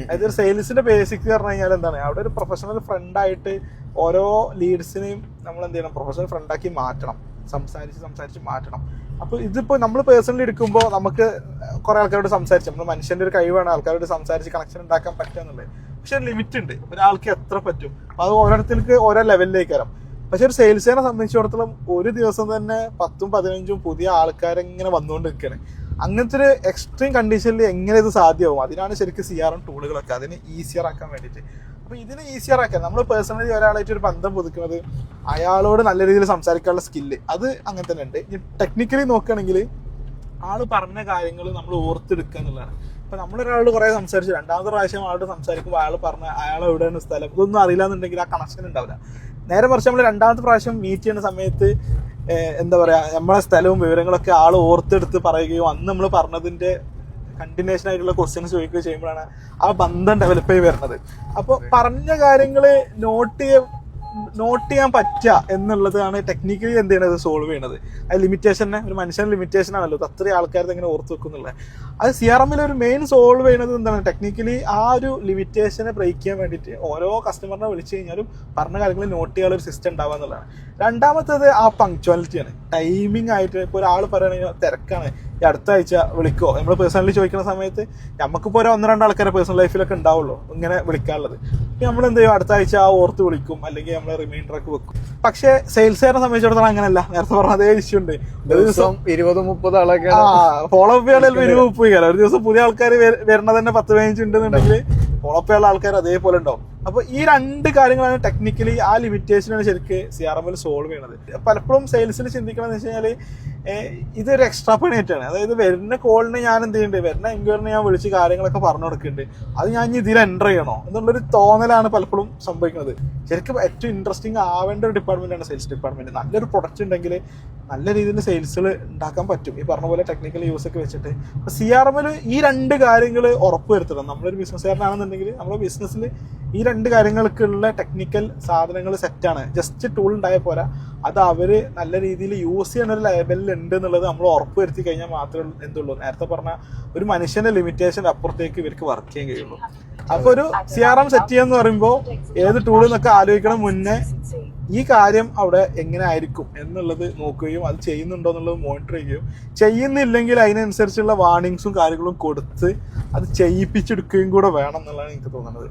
അതായത് ഒരു സെയിൽസിന്റെ ബേസിക് പറഞ്ഞു കഴിഞ്ഞാൽ എന്താണ്, അവിടെ ഒരു പ്രൊഫഷണൽ ഫ്രണ്ടായിട്ട് ഓരോ ലീഡ്സിനെയും നമ്മൾ എന്ത് ചെയ്യണം, പ്രൊഫഷണൽ ഫ്രണ്ടാക്കി മാറ്റണം, സംസാരിച്ച് മാറ്റണം. അപ്പൊ ഇതിപ്പോ നമ്മൾ പേഴ്സണലി എടുക്കുമ്പോൾ നമുക്ക് കുറെ ആൾക്കാരോട് സംസാരിച്ച്, നമ്മൾ മനുഷ്യന്റെ ഒരു കഴിവാണ് ആൾക്കാരോട് സംസാരിച്ച് കണക്ഷൻ ഉണ്ടാക്കാൻ പറ്റുക എന്നുള്ളത്. പക്ഷെ ലിമിറ്റ് ഉണ്ട്, ഒരാൾക്ക് എത്ര പറ്റും, അത് ഓരോരുത്തർക്ക് ഓരോ ലെവലിലേക്ക് വരാം. പക്ഷെ ഒരു സെയിൽസിനെ സംബന്ധിച്ചിടത്തോളം ഒരു ദിവസം തന്നെ 10-15 പുതിയ ആൾക്കാരെങ്ങനെ വന്നുകൊണ്ടിരിക്കുകയാണ്. അങ്ങനത്തെ ഒരു എക്സ്ട്രീം കണ്ടീഷനിൽ എങ്ങനെ ഇത് സാധ്യമാവും? അതിനാണ് ശരിക്കും CRM ടൂളുകളൊക്കെ, അതിന് ഈസിയർ ആക്കാൻ വേണ്ടിയിട്ട്. അപ്പൊ ഇതിന് ഈസിയർ ആക്കാൻ നമ്മൾ പേഴ്സണലി ഒരാളായിട്ട് ഒരു ബന്ധം പുതുക്കുന്നത്, അയാളോട് നല്ല രീതിയിൽ സംസാരിക്കാനുള്ള സ്കില്ല്, അത് അങ്ങനെ തന്നെ ഉണ്ട്. ഇനി ടെക്നിക്കലി നോക്കുകയാണെങ്കിൽ ആള് പറഞ്ഞ കാര്യങ്ങൾ നമ്മൾ ഓർത്തെടുക്കുക എന്നുള്ളതാണ്. ഇപ്പൊ നമ്മളൊരാളോട് കുറെ സംസാരിച്ചു, രണ്ടാമത്തെ പ്രാവശ്യം ആളോട് സംസാരിക്കുമ്പോൾ അയാൾ എവിടെയാണ് സ്ഥലം, ഇതൊന്നും അറിയില്ല എന്നുണ്ടെങ്കിൽ ആ കണക്ഷൻ ഉണ്ടാവില്ല. നേരെ മറിച്ച് നമ്മൾ രണ്ടാമത്തെ പ്രാവശ്യം മീറ്റ് ചെയ്യുന്ന സമയത്ത് എന്താ പറയാ, നമ്മളെ സ്ഥലവും വിവരങ്ങളൊക്കെ ആള് ഓർത്തെടുത്ത് പറയുകയോ അന്ന് നമ്മൾ പറഞ്ഞതിന്റെ കണ്ടിന്യൂഷൻ ആയിട്ടുള്ള ക്വസ്റ്റ്യൻസ് ചോദിക്കുകയോ ചെയ്യുമ്പോഴാണ് ആ ബന്ധം ഡെവലപ്പ് ചെയ്ത് വരുന്നത്. അപ്പോൾ പറഞ്ഞ കാര്യങ്ങൾ നോട്ട് ചെയ്യാൻ പറ്റുക എന്നുള്ളതാണ് ടെക്നിക്കലി എന്ത് ചെയ്യണത്, സോൾവ് ചെയ്യണത്. അത് ലിമിറ്റേഷനെ, ഒരു മനുഷ്യന്റെ ലിമിറ്റേഷൻ ആണല്ലോ, അത്രയും ആൾക്കാർ എങ്ങനെ ഓർത്ത് വെക്കുന്നുള്ളത്. അത് CRM ഒരു മെയിൻ സോൾവ് ചെയ്യുന്നത് എന്താണ്, ടെക്നിക്കലി ആ ഒരു ലിമിറ്റേഷനെ ബ്രേക്ക് ചെയ്യാൻ വേണ്ടിയിട്ട് ഓരോ കസ്റ്റമറിനെ വിളിച്ചു കഴിഞ്ഞാലും പറഞ്ഞ കാര്യങ്ങൾ നോട്ട് ചെയ്യാനുള്ള ഒരു സിസ്റ്റം ഉണ്ടാവുക എന്നുള്ളതാണ്. രണ്ടാമത്തേത് ആ പങ്ക്ച്വാലിറ്റിയാണ്, ടൈമിംഗ് ആയിട്ട്. ഇപ്പോൾ ഒരാൾ പറയുകയാണെങ്കിൽ തിരക്കാണ്, ഈ അടുത്ത ആഴ്ച വിളിക്കോ, നമ്മൾ പേഴ്സണലി ചോദിക്കുന്ന സമയത്ത് നമുക്കിപ്പോൾ ഒരു 1-2 ആൾക്കാരെ പേഴ്സണൽ ലൈഫിലൊക്കെ ഉണ്ടാവുള്ളൂ ഇങ്ങനെ വിളിക്കാനുള്ളത്. നമ്മൾ എന്ത് ചെയ്യും, അടുത്ത ആഴ്ച ആ ഓർത്ത് വിളിക്കും, അല്ലെങ്കിൽ നമ്മൾ റിമൈൻഡറൊക്കെ വെക്കും. പക്ഷേ സെയിൽസുകാരെ സംബന്ധിച്ചിടത്തോളം അങ്ങനെയല്ല. നേരത്തെ പറഞ്ഞ അതേ ഇഷ്യൂ ഉണ്ട്, ഒരു ദിവസം 20-30 ആളൊക്കെ ഫോളോ അപ്പ് ചെയ്യാൻ 20-30 കയറാം. ഒരു ദിവസം പുതിയ ആൾക്കാർ വരണത് തന്നെ 10-15 ഉണ്ടെന്നുണ്ടെങ്കിൽ ഫോളോ അപ്പ് ചെയ്യാനുള്ള ആൾക്കാർ അതേപോലെ ഉണ്ടാവും. അപ്പൊ ഈ 2 കാര്യങ്ങളാണ് ടെക്നിക്കലി ആ ലിമിറ്റേഷനാണ് ശരിക്കും CRM സോൾവ് ചെയ്യുന്നത്. പലപ്പോഴും സെയിൽസിൽ ചിന്തിക്കണമെന്ന് വെച്ച് കഴിഞ്ഞാൽ ഇതൊരു എക്സ്ട്രാ പണിയായിട്ടാണ്. അതായത് വരുന്ന കോളിന് ഞാൻ എന്ത് ചെയ്യുന്നുണ്ട്, വരുന്ന എൻക്വയറിന് ഞാൻ വിളിച്ച് കാര്യങ്ങളൊക്കെ പറഞ്ഞു കൊടുക്കുന്നുണ്ട്, അത് ഞാൻ ഇതിൽ എൻ്റർ ചെയ്യണോ എന്നുള്ളൊരു തോന്നലാണ് പലപ്പോഴും സംഭവിക്കുന്നത്. ശരിക്കും ഏറ്റവും ഇൻട്രസ്റ്റിംഗ് ആവേണ്ട ഒരു ഡിപ്പാർട്ട്മെന്റാണ് സെയിൽസ് ഡിപ്പാർട്ട്മെന്റ്. നല്ലൊരു പ്രൊഡക്റ്റ് ഉണ്ടെങ്കിൽ നല്ല രീതിയിൽ സെയിൽസുകൾ ഉണ്ടാക്കാൻ പറ്റും, ഈ പറഞ്ഞ പോലെ ടെക്നിക്കൽ യൂസ് ഒക്കെ വെച്ചിട്ട്. അപ്പൊ CRM ഈ 2 കാര്യങ്ങൾ ഉറപ്പുവരുത്തണം. നമ്മളൊരു ബിസിനസ്സുകാരനാണെന്നുണ്ടെങ്കിൽ നമ്മുടെ ബിസിനസ്സിൽ ഈ 2 കാര്യങ്ങൾക്കുള്ള ടെക്നിക്കൽ സാധനങ്ങൾ സെറ്റാണ്. ജസ്റ്റ് ടൂൾ ഉണ്ടായാൽ പോരാ, അത് അവര് നല്ല രീതിയിൽ യൂസ് ചെയ്യുന്ന ഒരു ലെവലിൽ ഉണ്ട് എന്നുള്ളത് നമ്മൾ ഉറപ്പ് വരുത്തി കഴിഞ്ഞാൽ മാത്രമേ എന്തുള്ളൂ, നേരത്തെ പറഞ്ഞ ഒരു മനുഷ്യന്റെ ലിമിറ്റേഷൻ അപ്പുറത്തേക്ക് ഇവർക്ക് വർക്ക് ചെയ്യാൻ കഴിയുള്ളൂ. അപ്പൊ ഒരു CRM സെറ്റ് ചെയ്യാന്ന് പറയുമ്പോൾ ഏത് ടൂൾ എന്നൊക്കെ ആലോചിക്കണം മുന്നേ ഈ കാര്യം അവിടെ എങ്ങനെ ആയിരിക്കും എന്നുള്ളത് നോക്കുകയും അത് ചെയ്യുന്നുണ്ടോ എന്നുള്ളത് മോണിറ്റർ ചെയ്യുകയും, ചെയ്യുന്നില്ലെങ്കിൽ അതിനനുസരിച്ചുള്ള വാർണിങ്സും കാര്യങ്ങളും കൊടുത്ത് അത് ചെയ്യിപ്പിച്ചെടുക്കുകയും കൂടെ വേണം എന്നുള്ളതാണ് എനിക്ക് തോന്നുന്നത്.